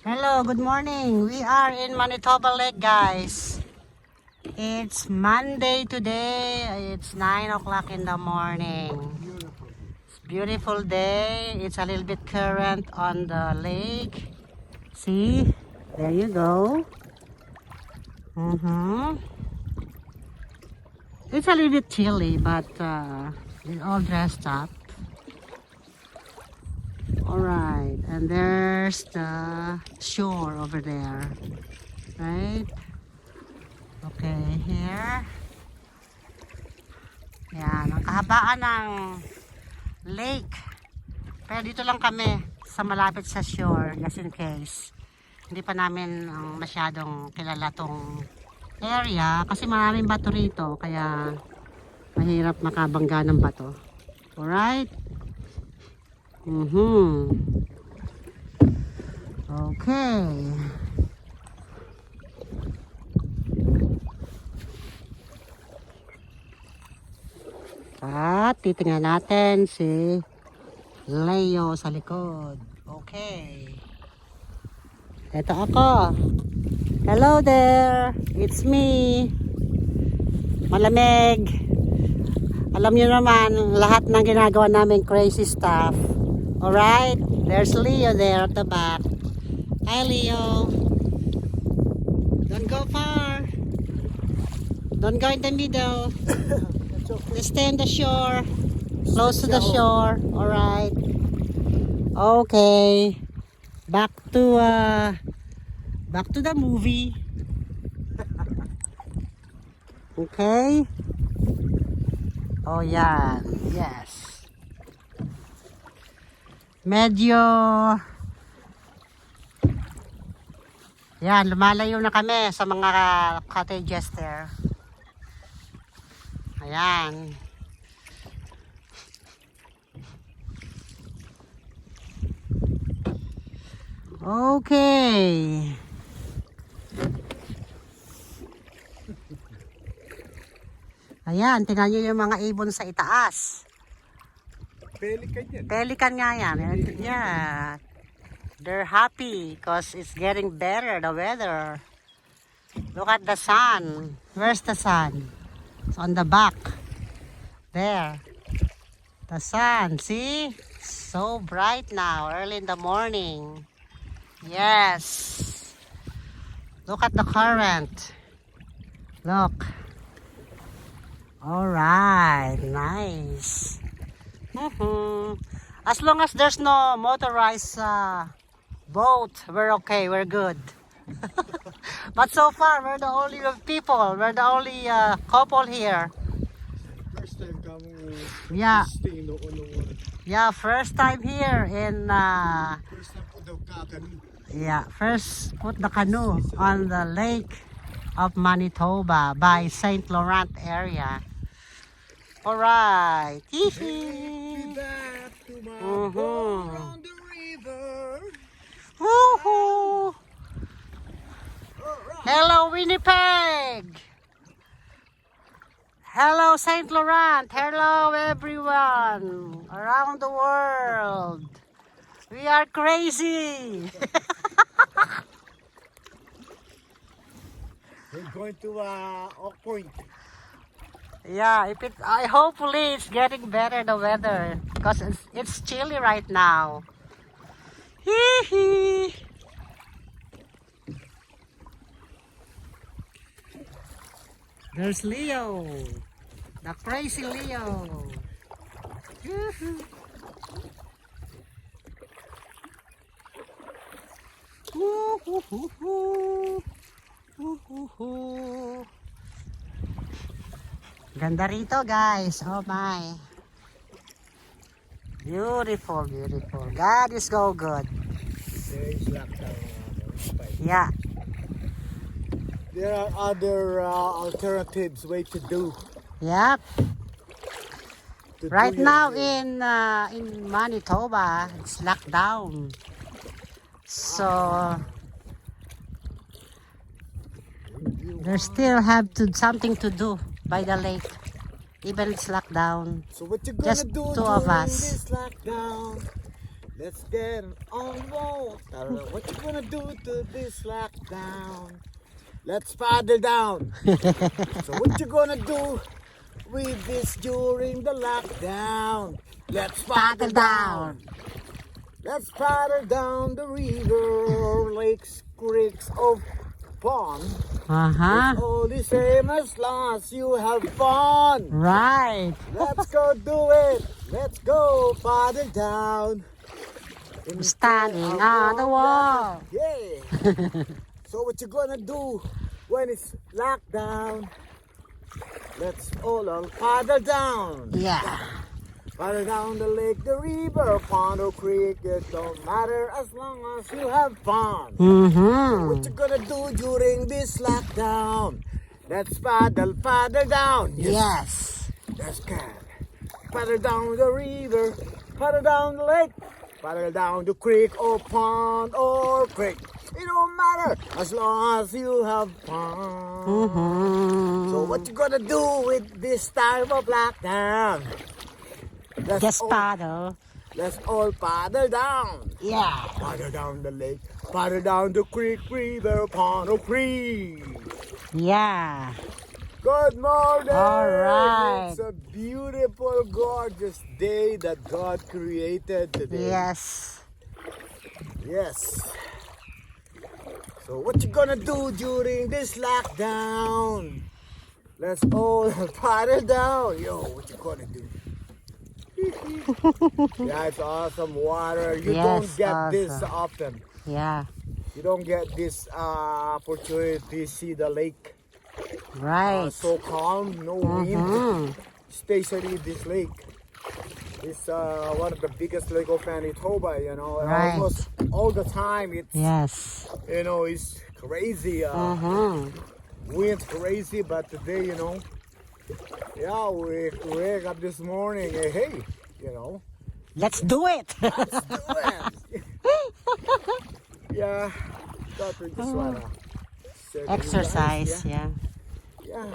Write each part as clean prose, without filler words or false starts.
Hello, good morning. We are in Manitoba Lake, guys. It's Monday today. It's 9 o'clock in the morning. It's a beautiful day. It's a little bit current on the lake. See? There you go. It's a little bit chilly, but we're all dressed up. Alright, and there's the shore over there, right? Okay, here. Yan, ang kahabaan ng lake. Pero dito lang kami sa malapit sa shore, just in case. Hindi pa namin masyadong kilala tong area kasi maraming bato rito, kaya mahirap makabangga ng bato. Alright? Okay. At titingnan natin si Leo sa likod. Okay. Ito ako. Hello there. It's me. Malamig. Alam niyo naman lahat ng ginagawa namin crazy stuff. Alright, there's Leo there at the back. Hi Leo. Don't go far. Don't go in the middle. Just stay on the shore. Close to the shore. Alright. Okay. Back to the movie. Okay. Oh yeah. Yes. Medyo yan, lumalayo na kami sa mga cottages there. Ayan. Okay. Ayan, tingnan nyo yung mga ibon sa itaas. Pelican yan. Pelican nga yan. Yeah. They're happy because it's getting better, the weather. Look at the sun. Where's the sun? It's on the back. There. The sun. See? So bright now, early in the morning. Yes. Look at the current. Look. Alright. Nice. As long as there's no motorized boat, we're okay, we're good. But so far, we're the only people, we're the only couple here. First time coming. Yeah. Staying on the water. Yeah, first time here in First time put the canoe. yeah, first put the canoe on the lake of Manitoba by ST Laurent area. Alright. Be back to my boat on the river. Woohoo! Alright. Hello, Winnipeg! Hello, St. Laurent! Hello, everyone around the world! We are crazy! We're going to Oak Point. Yeah, hopefully it's getting better, the weather, because it's chilly right now. Hee hee! There's Leo, the crazy Leo. Ganda rito, guys. Oh my. Beautiful, beautiful. God is so good. There is lockdown. Yeah. There are other alternatives way to do. Yep. To Right do your now thing. in Manitoba, it's locked down. So there still have something to do by the lake. Even it's locked down. So what you gonna Just do two during of us. this lockdown? Let's get on the water. What you gonna do to this lockdown? Let's paddle down. So what you gonna do with this during the lockdown? Let's paddle down. Let's paddle down the river, lakes, creeks, or pond. It's all the same as long as you have fun. Right. Let's go do it. Let's go paddle down. Standing on the wall. Yeah. So what you gonna do when it's locked down? Let's all paddle down. Yeah. Paddle down the lake, the river, pond or creek. It don't matter as long as you have fun. What you gonna do during this lockdown? Let's paddle down. Yes. That's good. Paddle down the river, paddle down the lake, paddle down the creek or pond or creek. It don't matter as long as you have fun. So what you gonna do with this time of lockdown? Just paddle. Let's all paddle down. Yeah. Paddle down the lake, paddle down the creek, river, pond or creek. Yeah. Good morning! All right. It's a beautiful, gorgeous day that God created today. Yes. Yes. So what you gonna do during this lockdown? Let's all paddle down. Yo, what you gonna do? Yeah, it's awesome water. You Yes, don't get this awesome. often. Yeah. You don't get this opportunity to see the lake. Right. So calm, no wind, especially this lake. It's one of the biggest lake of Manitoba, you know. Right. Almost all the time it's, Yes. you know, it's crazy. Wind's crazy, but today, you know, yeah, we wake up this morning, hey, you know. Let's do it. Let's do it. Yeah, thought we just wanna say to you guys, Exercise. Yeah. Yeah.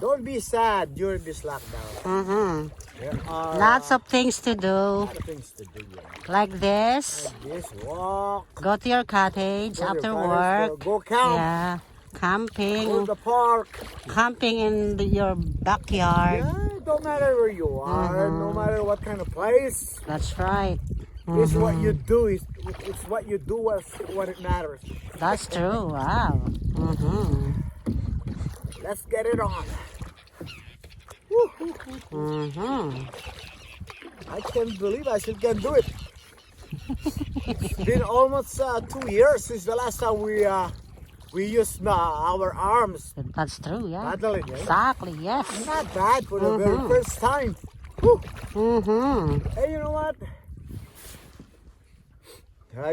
Don't be sad during this lockdown. There are Lots of things to do. a lot of things to do. Yeah. Like this. This walk. Go to your cottage Go to after your work. Go camp. Yeah. Go to Camping. the park. Camping in your backyard. Yeah, don't matter where you are, no matter what kind of place. That's right. It's what you do. It's what you do what it matters. That's true. Wow. Let's get it on. I can't believe I still can do it. It's been almost 2 years since the last time we used our arms That's true. Yeah. paddling. Eh? Exactly. Yes. Not bad for the very first time. Hey, you know what?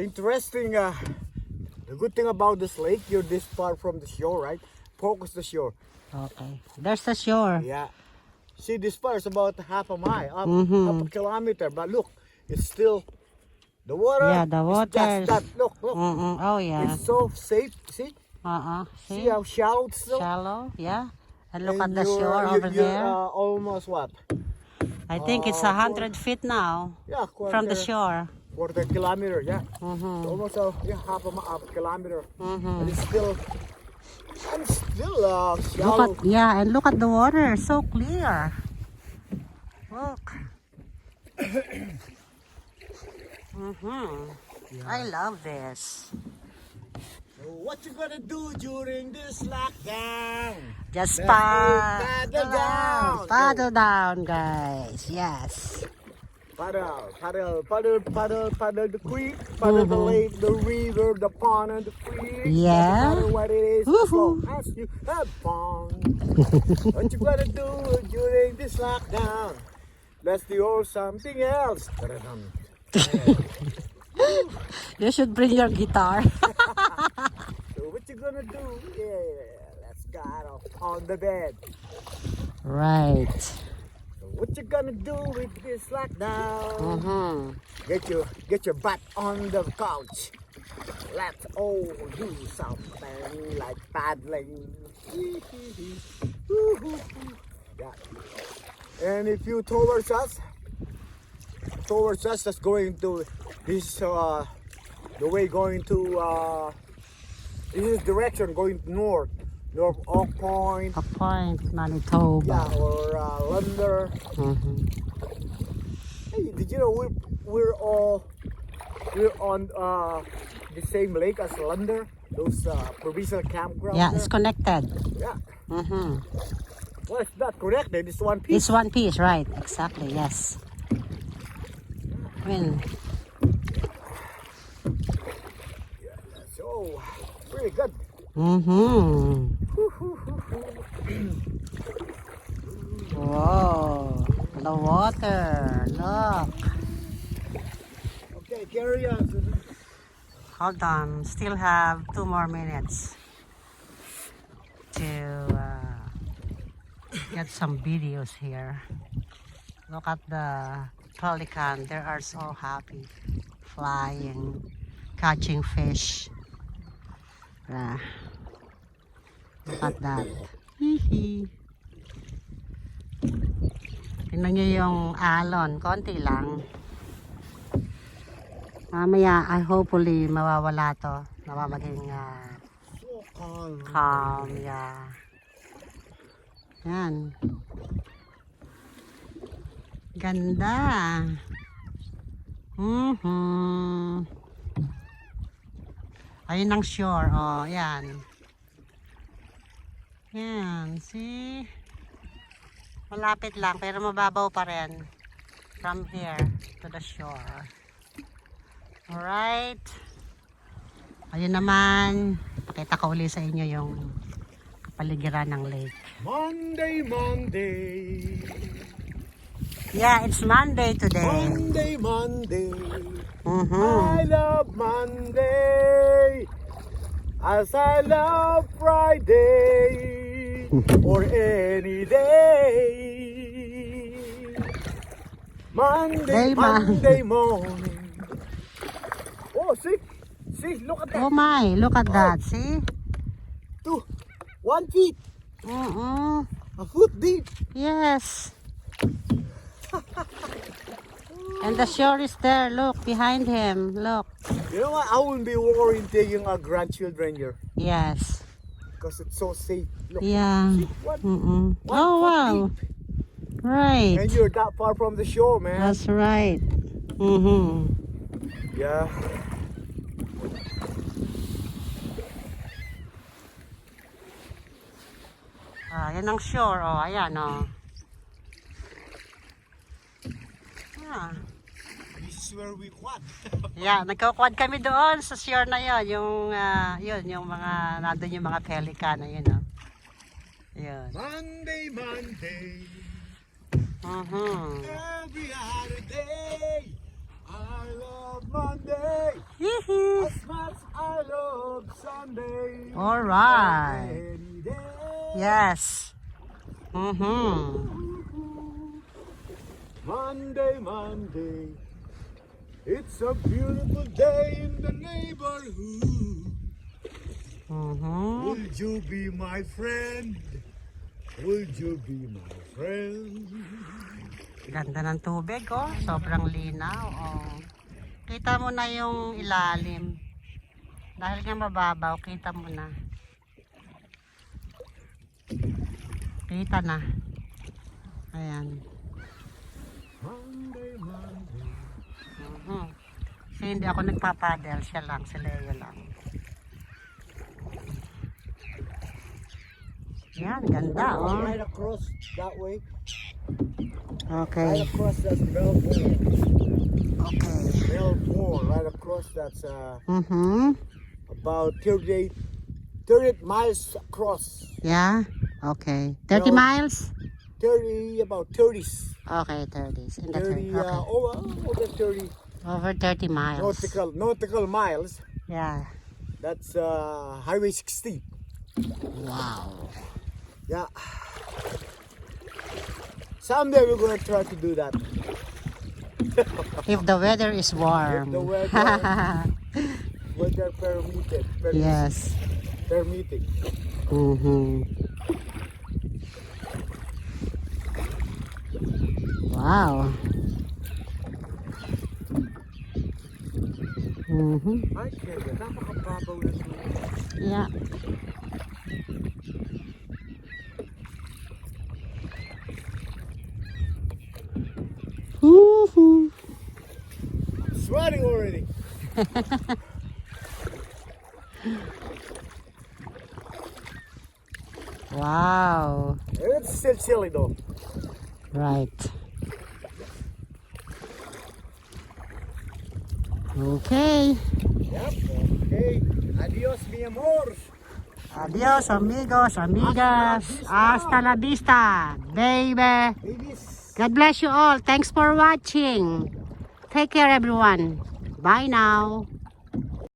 Interesting. The good thing about this lake, you're this far from the shore, right? Focus the shore. Okay. There's the shore. Yeah. See, this far is about half a mile, half a kilometer. But look, it's still the water. Yeah, the water Just that. Look. Oh yeah. It's so safe. See? See? See how shallow it's still? Shallow. Yeah. And look And at the shore over you're, there. Almost what? I think it's 100 feet now Yeah, from the shore. Quarter kilometer, yeah. Almost half a kilometer. But it's still, Look shallow. at and look at the water, so clear. Look. I love this. So what you gonna do during this lockdown? Just Let's paddle down. Paddle down, guys. Yes. Paddle the creek, paddle the lake, the river, the pond, and the creek. Yeah. No matter what it is, as long as you have fun. What you gonna do during this lockdown? Let's do something else. You should bring your guitar. So what you gonna do? Yeah, let's get up on the bed. Right. So what you gonna do with this lockdown? Get your butt on the couch. Let's all do something like paddling. Yeah. And if you towards us, towards us. That's going to this the way going to this is direction going north Oak Point. A point, Manitoba. Yeah, or Lunder. Hey, did you know we're on the same lake as Lunder? Those provincial campgrounds. Yeah, it's connected. Yeah. Well, it's not connected. It's one piece. It's one piece, right? Exactly, yes. I mean, So pretty good. Whoa, the water, look. Okay, carry on, Susan. Hold on, still have 2 more minutes to get some videos here. Look at the pelican, they are so happy, flying, catching fish. Look at that. Hihi. Tingnan nyo yung alon, konti lang. Mamaya, hopefully, mawawala to. Maging So calm. calm, yeah. Yan. Ganda. Ayun ang shore, oh, yan. Yan, see? Malapit lang, pero mababaw pa rin. From here to the shore. Alright. Ayun naman. Pakita ko uli sa inyo yung kapaligiran ng lake. Monday, Monday. Yeah, it's Monday today. Monday, Monday. I love Monday as I love Friday or any day. Monday morning. Oh, see, look at that. Oh my, look at that, see? 1 feet, a foot deep. Yes. And the shore is there, look, behind him, look. You know what? I wouldn't be worried taking our grandchildren here Yes. because it's so safe. Look, Yeah. see, what? Oh 1 foot wow. deep. Right. And you're that far from the shore, man. That's right. Yeah. Yan ang shore, oh, ayan, oh. Ah. This is where we quad. Yeah, nagko-quad kami doon sa shore na yon, yung mga nandoon yung mga pelican na yun, oh. Yun. Monday, Monday. Mm-hmm. Every other day. I love Monday. Hee-hee. As much I love Sunday. All right. Any day. Yes. Mm-hmm. Monday, Monday. It's a beautiful day in the neighborhood. Mm-hmm. Would you be my friend? Would you be my friend? Ganda ng tubig, oh. Sobrang linaw, oh. Kita mo na yung ilalim. Dahil nga mababaw, kita mo na. Kita na. Ayan. Monday, Monday. Kasi hindi ako nagpapadel. Siya lang, si Leo lang. Yan, ganda, oh. Right across that way. Okay. Right across that's Melbourne. Okay. Melbourne. Right across that's about 38 miles across. Yeah? Okay. 30 No. miles? About 30s. Okay, 30s. In the 30, 30. Okay. over 30 Over 30 miles. nautical miles. Yeah. That's Highway 60. Wow. Yeah. Someday we're gonna try to do that. If the weather is warm. If the weather permitted. Yes. Permitting. Wow. Ay, kaya napakababaw na tubig. Yeah. Woohoo. Sweating already. Wow. It's still chilly though. Right. Okay. Yep. Okay. Adios, mi amor. Adios, amigos, amigas. Hasta la vista, baby. Babies. God bless you all. Thanks for watching. Take care, everyone. Bye now.